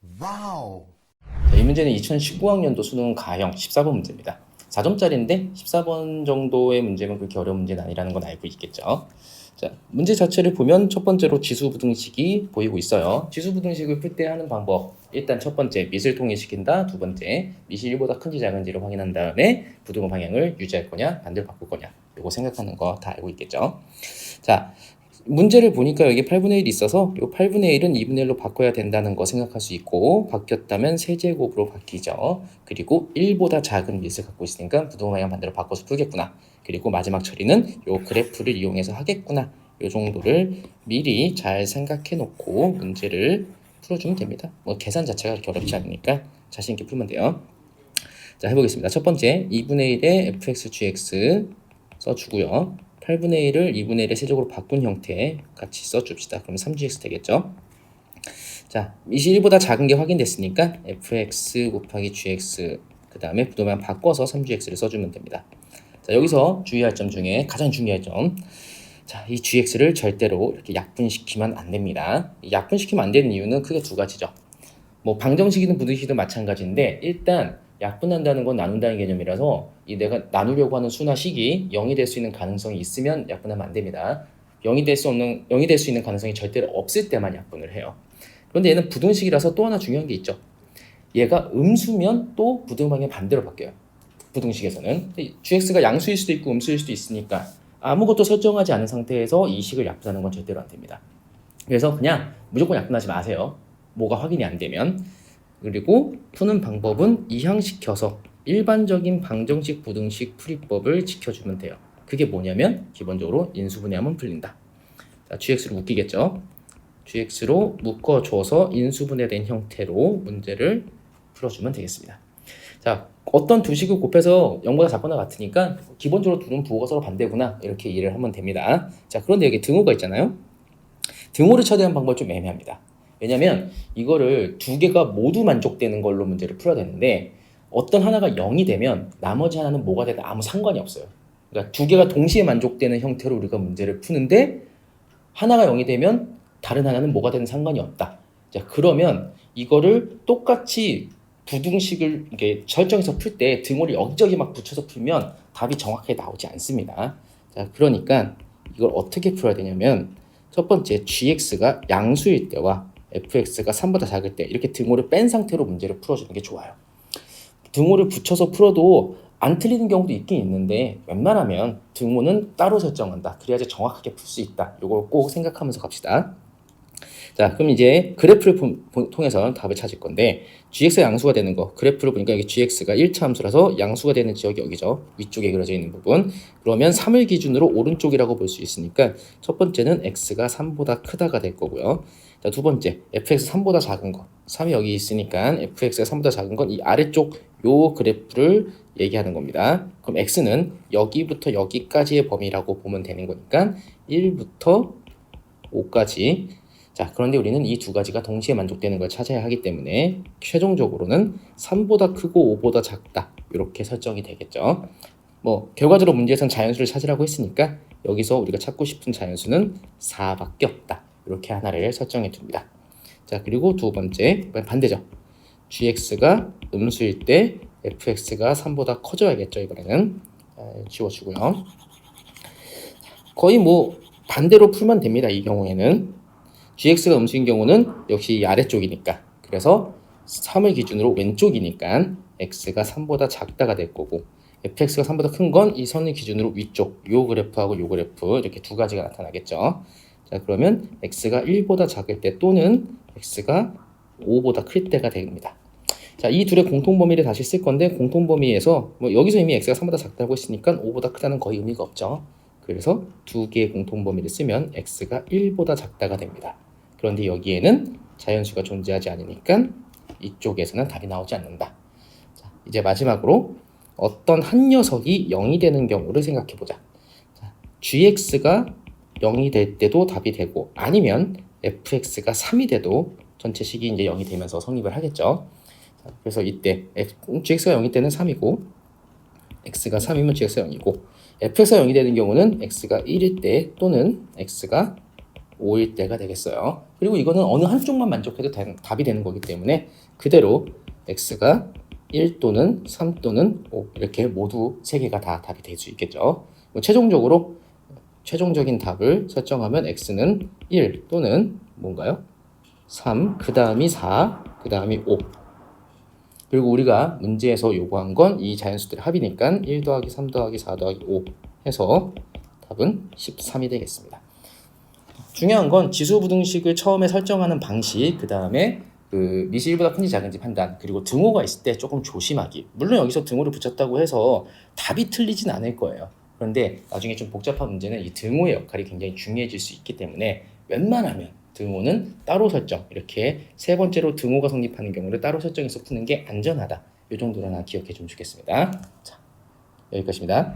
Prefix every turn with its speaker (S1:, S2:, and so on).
S1: 와우.
S2: 자, 이 문제는 2019학년도 수능 가형 14번 문제입니다. 4점짜리인데 14번 정도의 문제면 그렇게 어려운 문제는 아니라는 건 알고 있겠죠. 자, 문제 자체를 보면 첫 번째로 지수부등식이 보이고 있어요. 지수부등식을 풀 때 하는 방법. 일단 첫 번째, 밑을 통일시킨다. 두 번째, 밑이 1보다 큰지 작은지를 확인한 다음에 부등호 방향을 유지할 거냐, 반대로 바꿀 거냐. 이거 생각하는 거 다 알고 있겠죠. 자, 문제를 보니까 여기 8분의 1이 있어서 이 8분의 1은 2분의 1로 바꿔야 된다는 거 생각할 수 있고, 바뀌었다면 세제곱으로 바뀌죠. 그리고 1보다 작은 밑을 갖고 있으니까 부등호 방향 반대로 바꿔서 풀겠구나. 그리고 마지막 처리는 이 그래프를 이용해서 하겠구나. 이 정도를 미리 잘 생각해 놓고 문제를 풀어주면 됩니다. 뭐 계산 자체가 그렇게 어렵지 않으니까 자신 있게 풀면 돼요. 자, 해보겠습니다. 첫 번째 2분의 1에 fx, gx 써주고요. 8분의 1을 2분의 1의 세제곱으로 바꾼 형태 같이 써줍시다. 그럼 3gx 되겠죠? 자, 밑이 1보다 작은 게 확인됐으니까 fx 곱하기 gx 그 다음에 부동면 바꿔서 3gx를 써주면 됩니다. 자, 여기서 주의할 점 중에 가장 중요한 점, 자, 이 gx를 절대로 이렇게 약분시키면 안 됩니다. 약분시키면 안 되는 이유는 크게 두 가지죠. 뭐 방정식이든 부등식이든 마찬가지인데, 일단 약분한다는 건 나눈다는 개념이라서 이 내가 나누려고 하는 수나 식이 0이 될 수 있는 가능성이 있으면 약분하면 안 됩니다. 0이 될 수 있는 가능성이 절대로 없을 때만 약분을 해요. 그런데 얘는 부등식이라서 또 하나 중요한 게 있죠. 얘가 음수면 또 부등 방향이 반대로 바뀌어요. 부등식에서는 gx가 양수일 수도 있고 음수일 수도 있으니까 아무것도 설정하지 않은 상태에서 이 식을 약분하는 건 절대로 안 됩니다. 그래서 그냥 무조건 약분하지 마세요. 뭐가 확인이 안 되면. 그리고 푸는 방법은 이항시켜서 일반적인 방정식 부등식 풀이법을 지켜주면 돼요. 그게 뭐냐면 기본적으로 인수분해하면 풀린다. 자, gx로 묶이겠죠. gx로 묶어줘서 인수분해된 형태로 문제를 풀어주면 되겠습니다. 자, 어떤 두 식을 곱해서 0보다 작거나 같으니까 기본적으로 둘은 부호가 서로 반대구나 이렇게 이해를 하면 됩니다. 자, 그런데 여기 등호가 있잖아요. 등호를 처리하는 방법이 좀 애매합니다. 왜냐면 이거를 두 개가 모두 만족되는 걸로 문제를 풀어야 되는데, 어떤 하나가 0이 되면 나머지 하나는 뭐가 되든 아무 상관이 없어요. 그러니까 두 개가 동시에 만족되는 형태로 우리가 문제를 푸는데, 하나가 0이 되면 다른 하나는 뭐가 되든 상관이 없다. 자, 그러면 이거를 똑같이 부등식을 이렇게 설정해서 풀 때 등호를 여기저기 막 붙여서 풀면 답이 정확하게 나오지 않습니다. 자, 그러니까 이걸 어떻게 풀어야 되냐면, 첫 번째 gx가 양수일 때와 fx가 3보다 작을 때 이렇게 등호를 뺀 상태로 문제를 풀어주는 게 좋아요. 등호를 붙여서 풀어도 안 틀리는 경우도 있긴 있는데, 웬만하면 등호는 따로 설정한다. 그래야지 정확하게 풀 수 있다. 이걸 꼭 생각하면서 갑시다. 자, 그럼 이제 그래프를 통해서 답을 찾을 건데, gx가 양수가 되는 거, 그래프를 보니까 여기 gx가 1차 함수라서 양수가 되는 지역이 여기죠. 위쪽에 그려져 있는 부분. 그러면 3을 기준으로 오른쪽이라고 볼 수 있으니까 첫 번째는 x가 3보다 크다가 될 거고요. 자, 두 번째, fx 3보다 작은 거. 3이 여기 있으니까 fx가 3보다 작은 건 이 아래쪽 요 그래프를 얘기하는 겁니다. 그럼 x는 여기부터 여기까지의 범위라고 보면 되는 거니까 1부터 5까지. 자, 그런데 우리는 이 두 가지가 동시에 만족되는 걸 찾아야 하기 때문에 최종적으로는 3보다 크고 5보다 작다 이렇게 설정이 되겠죠. 뭐 결과적으로 문제에서는 자연수를 찾으라고 했으니까 여기서 우리가 찾고 싶은 자연수는 4밖에 없다. 이렇게 하나를 설정해 둡니다. 자, 그리고 두 번째 반대죠. gx가 음수일 때 fx가 3보다 커져야겠죠. 이번에는 지워주고요. 거의 뭐 반대로 풀면 됩니다. 이 경우에는 gx가 음수인 경우는 역시 이 아래쪽이니까, 그래서 3을 기준으로 왼쪽이니까 x가 3보다 작다가 될 거고, fx가 3보다 큰 건 이 선을 기준으로 위쪽 요 그래프하고 요 그래프 이렇게 두 가지가 나타나겠죠. 자, 그러면 x가 1보다 작을 때 또는 x가 5보다 클 때가 됩니다. 자, 이 둘의 공통범위를 다시 쓸 건데, 공통범위에서 뭐 여기서 이미 x가 3보다 작다고 했으니까 5보다 크다는 거의 의미가 없죠. 그래서 두 개의 공통범위를 쓰면 x가 1보다 작다가 됩니다. 그런데 여기에는 자연수가 존재하지 않으니까 이쪽에서는 답이 나오지 않는다. 자, 이제 마지막으로 어떤 한 녀석이 0이 되는 경우를 생각해 보자. 자, gx가 0이 될 때도 답이 되고, 아니면 fx가 3이 돼도 전체 식이 이제 0이 되면서 성립을 하겠죠. 자, 그래서 이때 gx가 0일 때는 3이고, x가 3이면 gx가 0이고, fx가 0이 되는 경우는 x가 1일 때 또는 x가 5일 때가 되겠어요. 그리고 이거는 어느 한쪽만 만족해도 답이 되는 거기 때문에 그대로 x가 1 또는 3 또는 5 이렇게 모두 3개가 다 답이 될 수 있겠죠. 최종적인 답을 설정하면 x는 1 또는 뭔가요? 3, 그 다음이 4, 그 다음이 5. 그리고 우리가 문제에서 요구한 건 이 자연수들의 합이니까 1 더하기 3 더하기 4 더하기 5 해서 답은 13이 되겠습니다. 중요한 건 지수부등식을 처음에 설정하는 방식, 그 다음에 그 미시 1보다 큰지 작은지 판단, 그리고 등호가 있을 때 조금 조심하기. 물론 여기서 등호를 붙였다고 해서 답이 틀리진 않을 거예요. 그런데 나중에 좀 복잡한 문제는 이 등호의 역할이 굉장히 중요해질 수 있기 때문에 웬만하면 등호는 따로 설정, 이렇게 세 번째로 등호가 성립하는 경우를 따로 설정해서 푸는 게 안전하다. 이 정도는 기억해 주면 좋겠습니다. 자, 여기까지입니다.